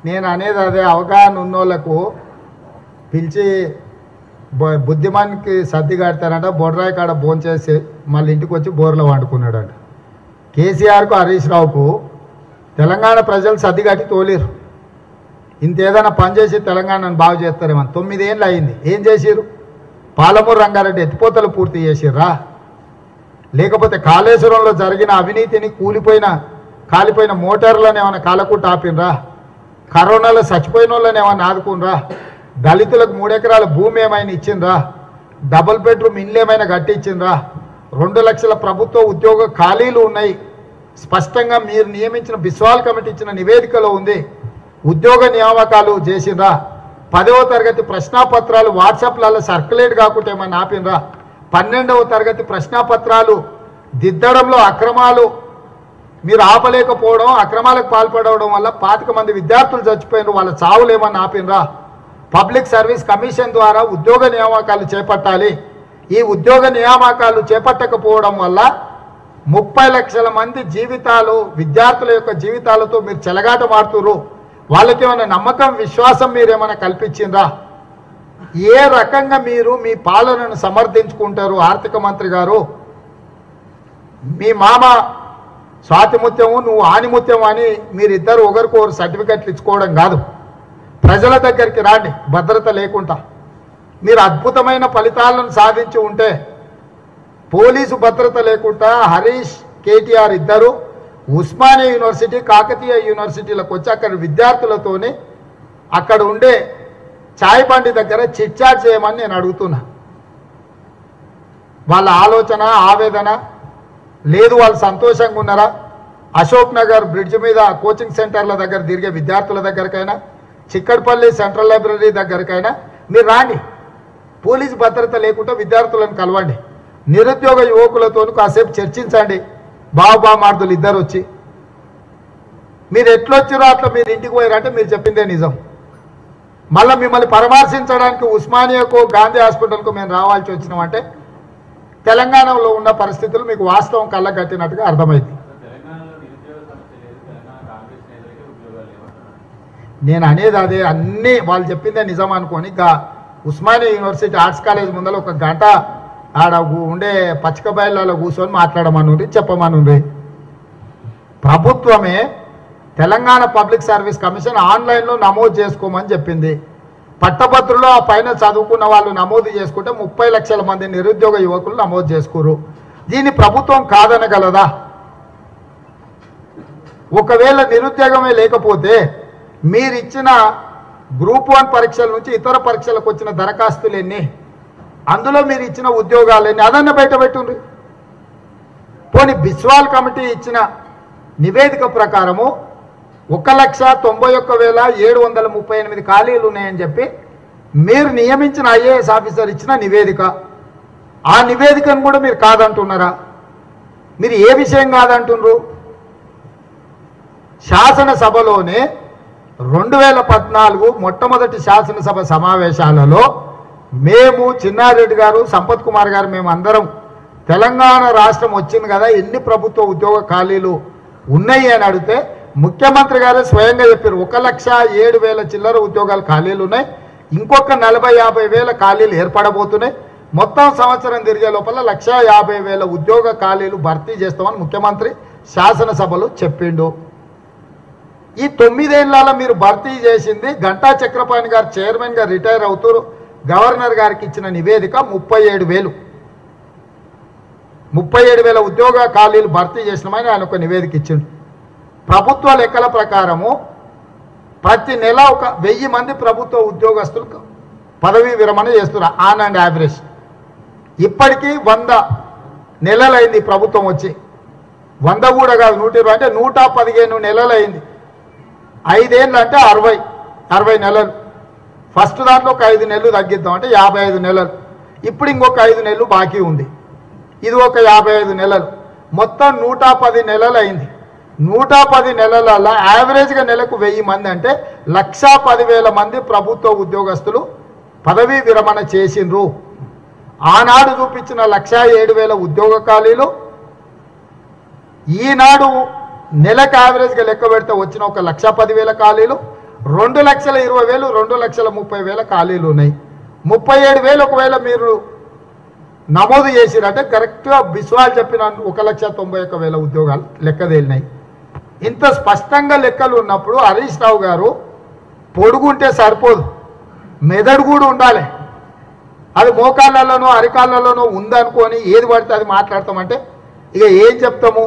నేను అనేది అదే అవగాహన ఉన్నోళ్లకు పిలిచి బుద్ధిమానికి సర్ది కడతారంట బొడ్రాయి కాడ భోంచేసి మళ్ళీ ఇంటికి వచ్చి బోర్లో వండుకున్నాడంట. కేసీఆర్కు హరీష్ రావుకు తెలంగాణ ప్రజలు సర్ది కట్టి తోలేరు. ఇంతేదైనా పనిచేసి తెలంగాణను బాగు చేస్తారేమో. 9 ఏళ్ళు అయింది. ఏం చేసిరు? పాలమూరు రంగారెడ్డి ఎత్తిపోతలు పూర్తి చేసిర్రా? లేకపోతే కాళేశ్వరంలో జరిగిన అవినీతిని కాలిపోయిన మోటార్లను ఏమైనా కాలకూట ఆపినరా? కరోనాలో చచ్చిపోయిన వాళ్ళని ఏమైనా ఆదుకునరా? దళితులకు 3 ఎకరాల భూమి ఏమైనా ఇచ్చిండ్రా? డబుల్ బెడ్రూమ్ ఇండ్లు ఏమైనా కట్టించిండ్రా? 2 లక్షల ప్రభుత్వ ఉద్యోగ ఖాళీలు ఉన్నాయి. స్పష్టంగా మీరు నియమించిన బిస్వాల్ కమిటీ ఇచ్చిన నివేదికలో ఉంది. ఉద్యోగ నియామకాలు చేసిండ్రా? 10వ తరగతి ప్రశ్నాపత్రాలు వాట్సాప్లలో సర్క్యులేట్ కాకుండా ఏమైనా ఆపినరా? 12వ తరగతి ప్రశ్నాపత్రాలు దిద్దడంలో అక్రమాలు మీరు ఆపలేకపోవడం, అక్రమాలకు పాల్పడడం వల్ల 25 మంది విద్యార్థులు చచ్చిపోయినారు. వాళ్ళ చావులు ఏమన్నా ఆపినరా? పబ్లిక్ సర్వీస్ కమిషన్ ద్వారా ఉద్యోగ నియామకాలు చేపట్టాలి. ఈ ఉద్యోగ నియామకాలు చేపట్టకపోవడం వల్ల 30 లక్షల మంది జీవితాలు, విద్యార్థుల యొక్క జీవితాలతో మీరు చెలగాట మాడుతున్నారు. వాళ్ళకి ఏమైనా నమ్మకం, విశ్వాసం మీరేమైనా కల్పించిండ్రా? ఏ రకంగా మీరు మీ పాలనను సమర్థించుకుంటారు? ఆర్థిక మంత్రి గారు, మీ మామ స్వాతిముత్యము, నువ్వు ఆనిముత్యం అని మీరిద్దరు ఒకరికొకరు సర్టిఫికెట్లు ఇచ్చుకోవడం కాదు. ప్రజల దగ్గరికి రాండి. భద్రత లేకుండా మీరు అద్భుతమైన ఫలితాలను సాధించి ఉంటే, పోలీసు భద్రత లేకుండా హరీష్, కేటీఆర్ ఇద్దరు ఉస్మానియా యూనివర్సిటీ, కాకతీయ యూనివర్సిటీలకు వచ్చి అక్కడ విద్యార్థులతోనే అక్కడ ఉండే చాయ్ బండి దగ్గర చిట్చాట్ చేయమని నేను అడుగుతున్నా. వాళ్ళ ఆలోచన, ఆవేదన లేదు. వాళ్ళు సంతోషంగా ఉన్నారా? అశోక్ నగర్ బ్రిడ్జ్ మీద కోచింగ్ సెంటర్ల దగ్గర తిరిగే విద్యార్థుల దగ్గరకైనా, చిక్కడపల్లి సెంట్రల్ లైబ్రరీ దగ్గరకైనా మీరు రాండి. పోలీసు భద్రత లేకుండా విద్యార్థులను కలవండి. నిరుద్యోగ యువకులతో కాసేపు చర్చించండి. బామార్దులు ఇద్దరు వచ్చి మీరు ఎట్లొచ్చిరో అట్లా మీరు ఇంటికి పోయారంటే మీరు చెప్పిందే నిజం. మళ్ళీ మిమ్మల్ని పరామర్శించడానికి ఉస్మానియాకు, గాంధీ హాస్పిటల్కు మేము రావాల్సి వచ్చినామంటే తెలంగాణలో ఉన్న పరిస్థితులు మీకు వాస్తవం కళ్ళగట్టినట్టుగా అర్థమైంది. నేను అనేది అదే, అన్నీ వాళ్ళు చెప్పిందే నిజం అనుకొని ఉస్మానియా యూనివర్సిటీ ఆర్ట్స్ కాలేజ్ ముందర 1 గంట ఆడ ఉండే పచ్చిక బయళ్ళలో కూర్చొని మాట్లాడమనుంది, చెప్పమనుంది. ప్రభుత్వమే తెలంగాణ పబ్లిక్ సర్వీస్ కమిషన్ ఆన్లైన్లో నమోదు చేసుకోమని చెప్పింది. పట్టభద్రులో ఆ పైన చదువుకున్న వాళ్ళు నమోదు చేసుకుంటే 30 లక్షల మంది నిరుద్యోగ యువకులు నమోదు చేసుకోరు. దీన్ని ప్రభుత్వం కాదనగలదా? ఒకవేళ నిరుద్యోగమే లేకపోతే మీరిచ్చిన గ్రూప్ 1 పరీక్షల నుంచి ఇతర పరీక్షలకు వచ్చిన దరఖాస్తులు ఎన్ని, అందులో మీరు ఇచ్చిన ఉద్యోగాలు ఎన్ని, అదన్న బయట పెట్టుండ్రి. పోనీ బిస్వాల్ కమిటీ ఇచ్చిన నివేదిక ప్రకారము 1,91,738 ఖాళీలు ఉన్నాయని చెప్పి మీరు నియమించిన ఐఏఎస్ ఆఫీసర్ ఇచ్చిన నివేదిక. ఆ నివేదికను కూడా మీరు కాదంటున్నారా? మీరు ఏ విషయం కాదంటున్నారు? శాసనసభలోనే 2014 మొట్టమొదటి శాసనసభ సమావేశాలలో మేము, చిన్నారెడ్డి గారు, సంపత్ కుమార్ గారు, మేము అందరం తెలంగాణ రాష్ట్రం వచ్చింది కదా, ఎన్ని ప్రభుత్వ ఉద్యోగ ఖాళీలు ఉన్నాయి అని అడిగితే ముఖ్యమంత్రి గారు స్వయంగా చెప్పారు 1,07,000 చిల్లర ఉద్యోగాలు ఖాళీలు ఉన్నాయి, ఇంకొక 40,000-50,000 ఖాళీలు ఏర్పడబోతున్నాయి, మొత్తం సంవత్సరం తిరిగే లోపల 1,50,000 ఉద్యోగ ఖాళీలు భర్తీ చేస్తామని ముఖ్యమంత్రి శాసనసభలో చెప్పిండు. ఈ 9 ఏళ్లలో మీరు భర్తీ చేసింది, గంటా చక్రపాణి గారు చైర్మన్గా రిటైర్ అవుతూ గవర్నర్ గారికి ఇచ్చిన నివేదిక 37,000 ఉద్యోగ ఖాళీలు భర్తీ చేసినామని ఆయన ఒక నివేదిక ఇచ్చిండు. ప్రభుత్వ లెక్కల ప్రకారము ప్రతి నెల 1,000 మంది ప్రభుత్వ ఉద్యోగస్తులు పదవీ విరమణ చేస్తున్నారు ఆన్ అండ్ యావరేజ్. ఇప్పటికీ 100 నెలలైంది ప్రభుత్వం వచ్చి. 100 కూడా కాదు, 120 అంటే 115 నెలలైంది. 5 ఏళ్ళు అంటే 60 నెలలు. ఫస్ట్ దాంట్లో ఒక 5 నెలలు తగ్గిద్దాం అంటే 55 నెలలు. ఇప్పుడు ఇంకొక 5 నెలలు బాకీ ఉంది. ఇది ఒక 55 నెలలు. మొత్తం 110 నెలలు అయింది. 110 నెలలలో యావరేజ్గా నెలకు 1000 మంది అంటే 1,10,000 మంది ప్రభుత్వ ఉద్యోగస్తులు పదవీ విరమణ చేసిండ్రు. ఆనాడు చూపించిన 1,07,000 ఉద్యోగ ఖాళీలు ఈనాడు నెలకు యావరేజ్గా లెక్క పెడితే వచ్చిన 1,10,000 ఖాళీలు, 2,20,000, 2,30,000 ఖాళీలు ఉన్నాయి. 37,000 ఒకవేళ మీరు నమోదు చేసిరంటే కరెక్ట్గా బిస్వాల్ చెప్పిన 1,91,000 ఉద్యోగాలు లెక్క తేలినాయి. ఇంత స్పష్టంగా లెక్కలు ఉన్నప్పుడు హరీష్ రావు గారు పొడుగుంటే సరిపోదు, మెదడు కూడా ఉండాలి. అది మోకాళ్ళలోనో అరికాళ్ళలోనో ఉందనుకొని ఏది పడితే అది మాట్లాడతామంటే ఇక ఏం చెప్తాము?